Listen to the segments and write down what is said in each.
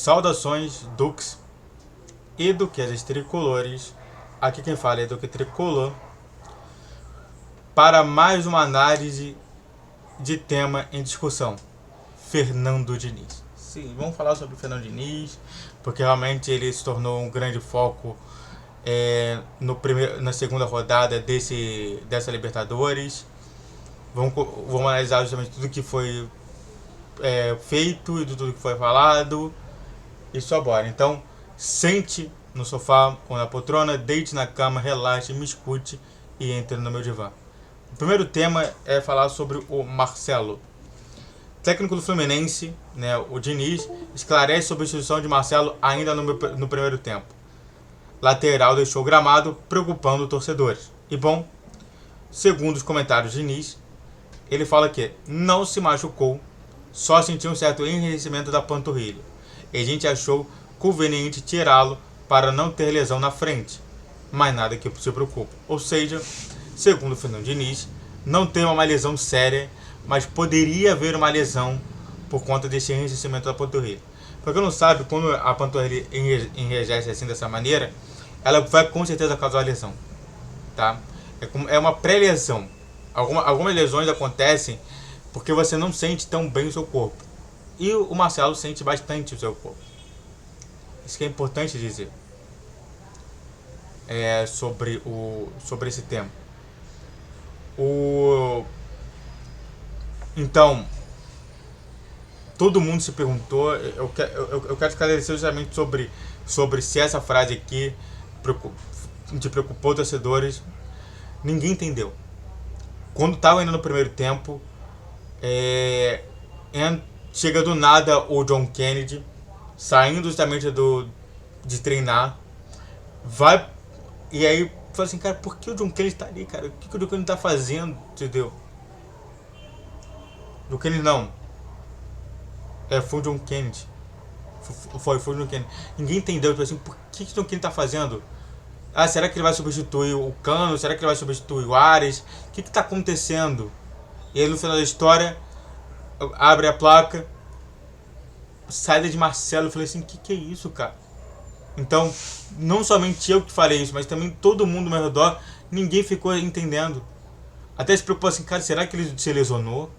Saudações, Dux e duquesas tricolores. Aqui quem fala é Duque Tricolor para mais uma análise de tema em discussão: Fernando Diniz. Sim, vamos falar sobre o Fernando Diniz, porque realmente ele se tornou um grande foco na segunda rodada dessa Libertadores. Vamos analisar justamente tudo que foi feito e tudo que foi falado. E só bora. Então, sente no sofá ou na poltrona, deite na cama, relaxe, me escute e entre no meu divã. O primeiro tema é falar sobre o Marcelo. Técnico do Fluminense, né, o Diniz, esclarece sobre a substituição de Marcelo ainda no primeiro tempo. Lateral deixou o gramado, preocupando torcedores. E bom, segundo os comentários de Diniz, ele fala que não se machucou, só sentiu um certo enrijecimento da panturrilha. E a gente achou conveniente tirá-lo para não ter lesão na frente. Mas nada que se preocupe. Ou seja, segundo o Fernando Diniz, não tem uma lesão séria, mas poderia haver uma lesão por conta desse enrijecimento da panturrilha. Para quem não sabe, quando a panturrilha enrijece assim dessa maneira, ela vai com certeza causar lesão. Tá? É uma pré-lesão. Algumas lesões acontecem porque você não sente tão bem o seu corpo. E o Marcelo sente bastante o seu corpo. Isso que é importante dizer sobre esse tema. Então, todo mundo se perguntou. Eu quero esclarecer justamente sobre se essa frase aqui te preocupou, torcedores. Ninguém entendeu. Quando estava indo no primeiro tempo, chega do nada o John Kennedy, saindo justamente de treinar, vai e aí fala assim, cara, por que o John Kennedy tá ali, cara? O que o John Kennedy tá fazendo, entendeu? John Kennedy não. Foi o John Kennedy. Foi o John Kennedy. Ninguém entendeu, tipo assim, por que o John Kennedy tá fazendo? Ah, será que ele vai substituir o Cano? Será que ele vai substituir o Ares? O que tá acontecendo? E aí no final da história, abre a placa, saída de Marcelo. Eu falei assim, que é isso, cara? Então, não somente eu que falei isso, mas também todo mundo ao meu redor, ninguém ficou entendendo. Até se preocupou assim, cara, será que ele se lesionou?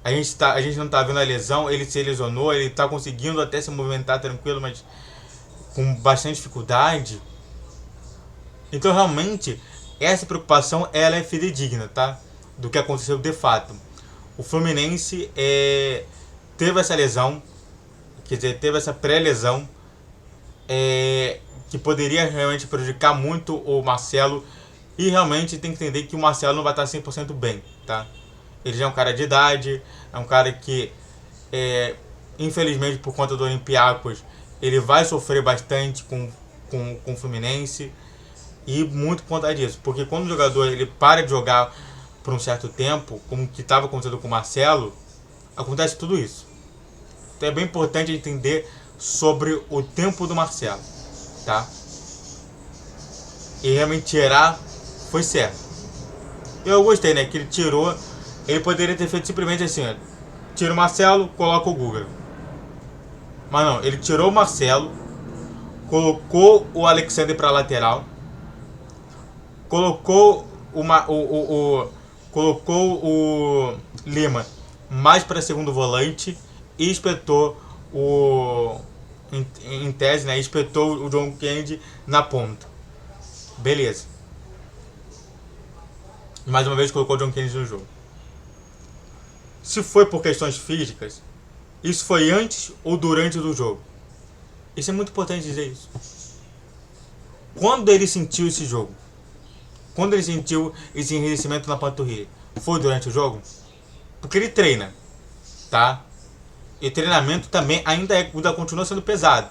A gente não tá vendo a lesão, ele se lesionou, ele tá conseguindo até se movimentar tranquilo, mas com bastante dificuldade. Então, realmente, essa preocupação, ela é fidedigna, tá? Do que aconteceu de fato. O Fluminense teve essa lesão, quer dizer, teve essa pré-lesão, que poderia realmente prejudicar muito o Marcelo. E realmente tem que entender que o Marcelo não vai estar 100% bem, tá? Ele já é um cara de idade, é um cara que, infelizmente, por conta do Olympiacos, ele vai sofrer bastante com o Fluminense. E muito por conta disso, porque quando o jogador ele para de jogar por um certo tempo, como que estava acontecendo com o Marcelo, acontece tudo isso. Então é bem importante entender sobre o tempo do Marcelo, tá? E realmente tirar foi certo. Eu gostei, né? Que ele tirou. Ele poderia ter feito simplesmente assim, ó, tira o Marcelo, coloca o Guga. Mas não, ele tirou o Marcelo, colocou o Alexandre para lateral, colocou o Lima mais para segundo volante e espetou em tese, né, espetou o John Kennedy na ponta. Beleza. Mais uma vez colocou o John Kennedy no jogo. Se foi por questões físicas, isso foi antes ou durante do jogo? Isso é muito importante dizer isso. Quando ele sentiu esse jogo? Quando ele sentiu esse enrijecimento na panturrilha? Foi durante o jogo? Porque ele treina, tá? E treinamento também ainda continua sendo pesado.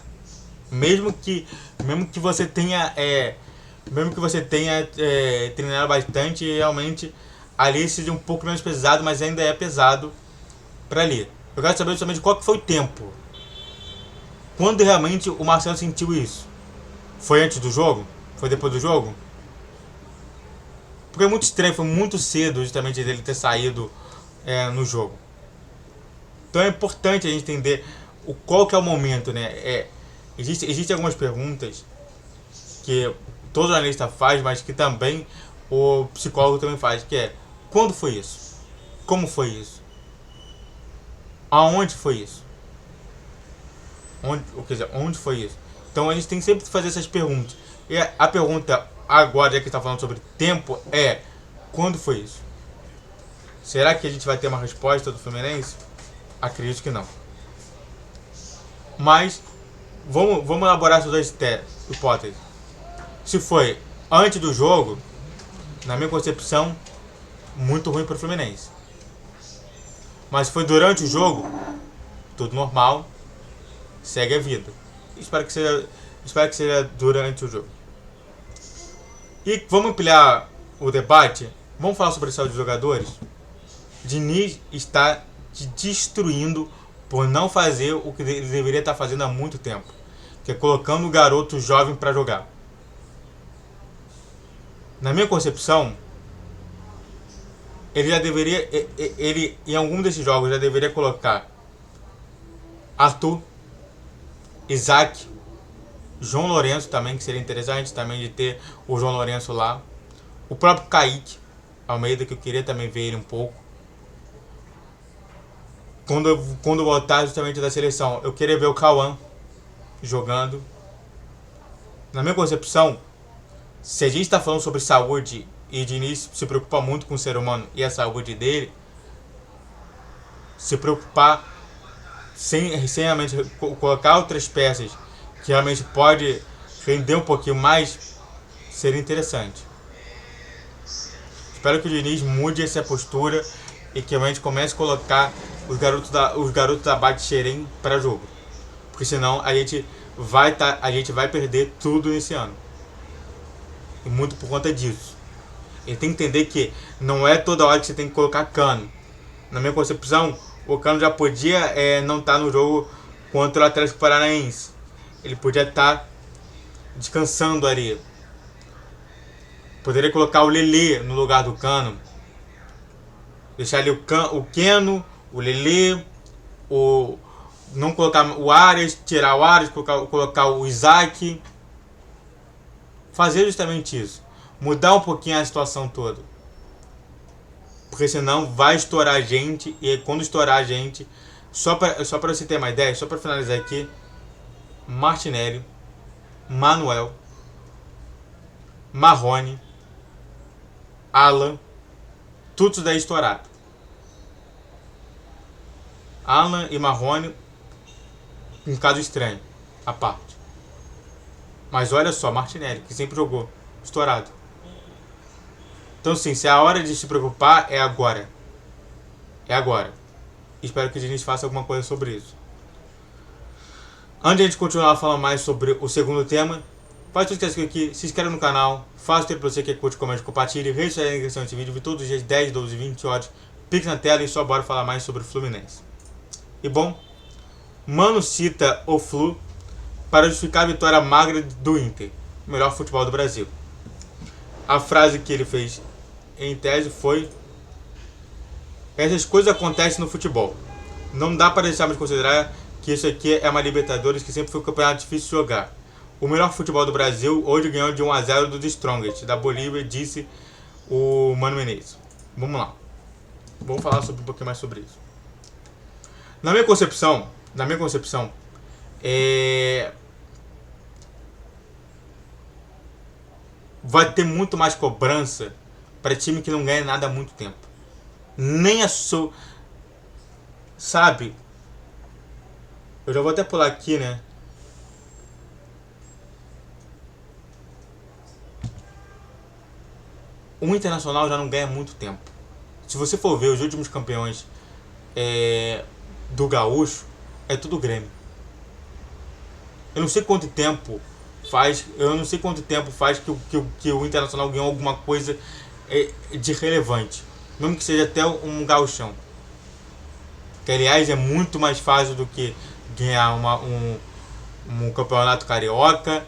Mesmo que você tenha treinado bastante, realmente ali seja um pouco menos pesado, mas ainda é pesado para ali. Eu quero saber justamente qual que foi o tempo. Quando realmente o Marcelo sentiu isso? Foi antes do jogo? Foi depois do jogo? Porque é muito estranho, foi muito cedo justamente ele ter saído no jogo. Então é importante a gente entender qual que é o momento, né? Existem algumas perguntas que todo analista faz, mas que também o psicólogo também faz, que é: quando foi isso? Como foi isso? Aonde foi isso? Onde foi isso? Então a gente tem que sempre fazer essas perguntas. E a pergunta agora, já que está falando sobre tempo, é: quando foi isso? Será que a gente vai ter uma resposta do Fluminense? Acredito que não. Mas vamos elaborar essas duas hipóteses. Se foi antes do jogo, na minha concepção, muito ruim para o Fluminense. Mas se foi durante o jogo, tudo normal, segue a vida. Espero que seja durante o jogo. E vamos ampliar o debate. Vamos falar sobre a saúde dos jogadores. Diniz está destruindo por não fazer o que ele deveria estar fazendo há muito tempo, que é colocando o garoto jovem para jogar. Na minha concepção, ele já deveria, ele em algum desses jogos já deveria colocar Arthur, Isaac, João Lourenço também, que seria interessante também de ter o João Lourenço lá, o próprio Kaique Almeida, que eu queria também ver ele um pouco. Quando voltar justamente da seleção, eu queria ver o Cauã jogando. Na minha concepção, se a gente está falando sobre saúde e Diniz se preocupa muito com o ser humano e a saúde dele, se preocupar sem realmente colocar outras peças que realmente pode render um pouquinho mais, seria interessante. Espero que o Diniz mude essa postura e que realmente comece a colocar os garotos da Bate-Xerém para jogo. Porque senão a gente vai perder tudo nesse ano. E muito por conta disso. Ele tem que entender que não é toda hora que você tem que colocar Cano. Na minha concepção, o Cano já podia não estar no jogo contra o Atlético Paranaense. Ele podia estar descansando ali. Poderia colocar o Lelê no lugar do Cano. Deixar ali o Keno, o Lelê, não colocar o Arias, tirar o Arias, colocar o Isaac. Fazer justamente isso. Mudar um pouquinho a situação toda. Porque senão vai estourar a gente. E quando estourar a gente, só para você ter uma ideia, só para finalizar aqui, Martinelli, Manuel, Marrone, Alan, tudo daí estourado. Alan e Marrone, um caso estranho, à parte. Mas olha só, Martinelli, que sempre jogou, estourado. Então sim, se a hora de se preocupar é agora. É agora. Espero que o Diniz faça alguma coisa sobre isso. Antes de a gente continuar falando mais sobre o segundo tema, faz tudo que aqui, se inscreve no canal, faça o tempo para você que curte, comente, compartilhe, rede social na descrição desse vídeo, vi todos os dias 10, 12, 20 horas, pique na tela e só bora falar mais sobre o Fluminense. E bom, Mano cita o Flu para justificar a vitória magra do Inter, o melhor futebol do Brasil. A frase que ele fez em tese foi: essas coisas acontecem no futebol. Não dá para deixarmos de considerar que isso aqui é uma Libertadores que sempre foi um campeonato difícil de jogar. O melhor futebol do Brasil hoje ganhou de 1-0 do The Strongest, da Bolívia, disse o Mano Menezes. Vamos lá. Vamos falar um pouquinho mais sobre isso. Na minha concepção, vai ter muito mais cobrança para time que não ganha nada há muito tempo. Nem a sua... Sabe? Eu já vou até pular aqui, né? O Internacional já não ganha há muito tempo. Se você for ver os últimos campeões do Gaúcho, é tudo Grêmio. Eu não sei quanto tempo faz que o Internacional ganhou alguma coisa de relevante, mesmo que seja até um gauchão, que aliás é muito mais fácil do que ganhar um campeonato carioca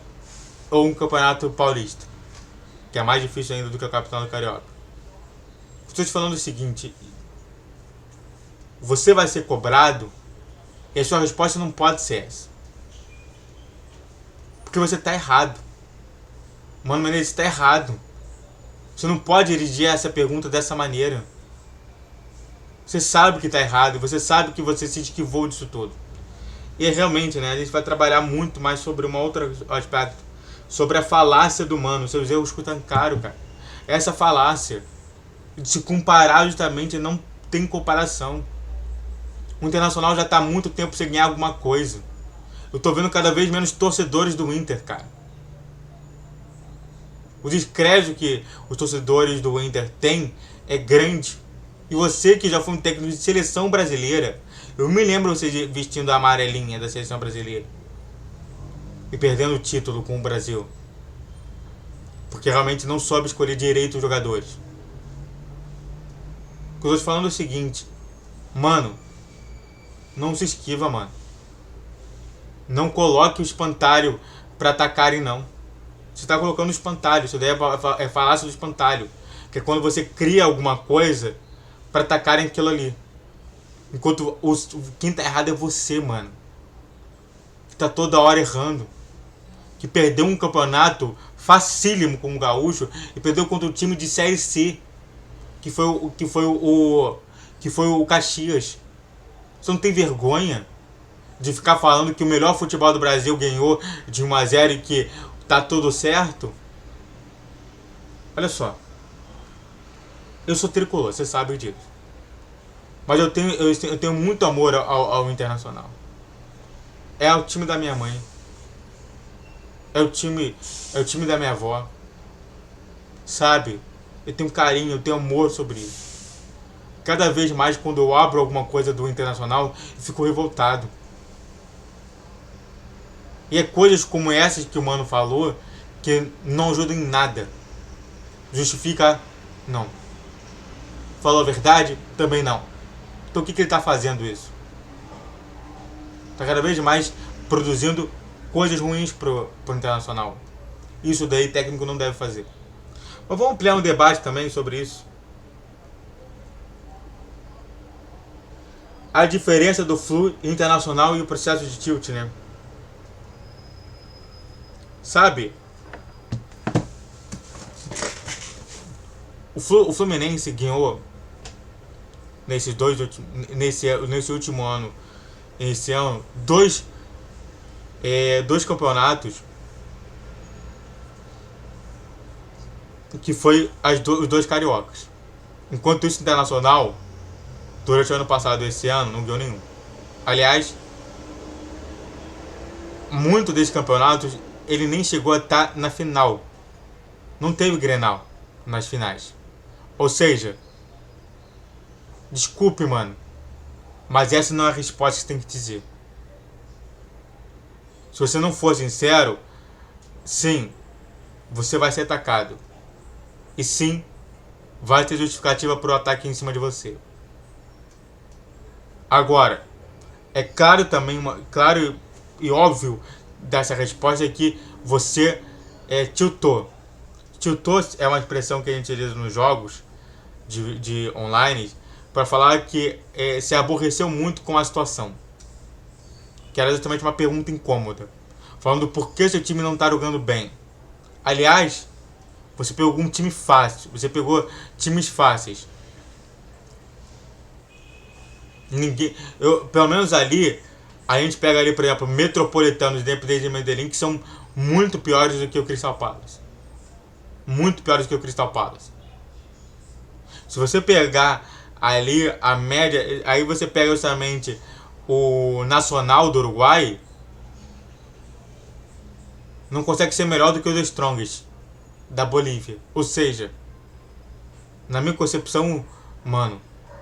ou um campeonato paulista, que é mais difícil ainda do que o campeonato carioca. Estou te falando o seguinte: você vai ser cobrado E a sua resposta não pode ser essa. Porque você tá errado. Mano Menezes, você tá errado. Você não pode dirigir essa pergunta dessa maneira. Você sabe que tá errado. Você sabe que você se esquivou disso tudo. E é realmente, né? A gente vai trabalhar muito mais sobre um outro aspecto. Sobre a falácia do mano. Seus erros custam caro, cara. Essa falácia de se comparar justamente não tem comparação. O Internacional já tá há muito tempo sem ganhar alguma coisa. Eu tô vendo cada vez menos torcedores do Inter, cara. O descrédito que os torcedores do Inter têm é grande. E você que já foi um técnico de seleção brasileira, eu me lembro você vestindo a amarelinha da seleção brasileira e perdendo o título com o Brasil. Porque realmente não soube escolher direito os jogadores. O que eu tô te falando é o seguinte. Mano, não se esquiva, mano. Não coloque o espantalho pra atacarem, não. Você tá colocando o espantalho. Isso daí é falácia do espantalho. Que é quando você cria alguma coisa pra atacarem aquilo ali. Enquanto quem tá errado é você, mano. Que tá toda hora errando. Que perdeu um campeonato facílimo com o Gaúcho e perdeu contra o time de Série C. Que foi o Caxias. Você não tem vergonha de ficar falando que o melhor futebol do Brasil ganhou de 1-0 e que tá tudo certo? Olha só. Eu sou tricolor, você sabe disso. Mas eu tenho muito amor ao Internacional. É o time da minha mãe. É o time da minha avó. Sabe? Eu tenho carinho, eu tenho amor sobre isso. Cada vez mais quando eu abro alguma coisa do Internacional, eu fico revoltado. E é coisas como essas que o mano falou que não ajudam em nada. Justifica? Não. Falou a verdade? Também não. Então o que ele está fazendo isso? Está cada vez mais produzindo coisas ruins pro Internacional. Isso daí técnico não deve fazer. Mas vamos ampliar um debate também sobre isso. A diferença do Flu Internacional e o processo de tilt, né? Sabe? O Fluminense ganhou nesse último ano, esse ano, dois campeonatos que foi os dois cariocas. Enquanto isso, Internacional, durante o ano passado e esse ano, não ganhou nenhum. Aliás, muito desses campeonatos ele nem chegou a estar na final. Não teve Grenal nas finais. Ou seja, desculpe, mano, mas essa não é a resposta que você tem que dizer. Se você não for sincero, sim, você vai ser atacado. E sim, vai ter justificativa para o ataque em cima de você. Agora, é claro também, claro e óbvio dessa resposta é que você tiltou. Tiltou é uma expressão que a gente utiliza nos jogos de online para falar que se aborreceu muito com a situação. Que era exatamente uma pergunta incômoda. Falando por que seu time não está jogando bem. Aliás, você pegou um time fácil. Você pegou times fáceis. Pelo menos ali, a gente pega ali, por exemplo, Metropolitanos e Independente de Medellín, que são muito piores do que o Crystal Palace. Muito piores do que o Crystal Palace. Se você pegar ali a média, aí você pega justamente o Nacional do Uruguai, não consegue ser melhor do que o The Strongest da Bolívia. Ou seja, na minha concepção, mano,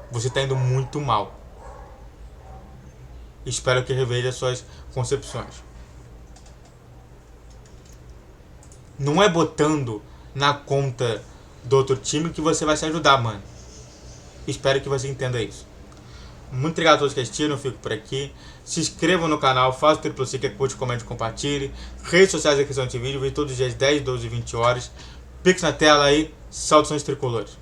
você tá indo muito mal. Espero que reveja suas concepções. Não é botando na conta do outro time que você vai se ajudar, mano. Espero que você entenda isso. Muito obrigado a todos que assistiram, eu fico por aqui. Se inscrevam no canal, faça o triplo C, que curte, comente, compartilhe. Redes sociais da questão de vídeo, vídeo todos os dias 10, 12 e 20 horas. Pix na tela aí, saudações tricolores.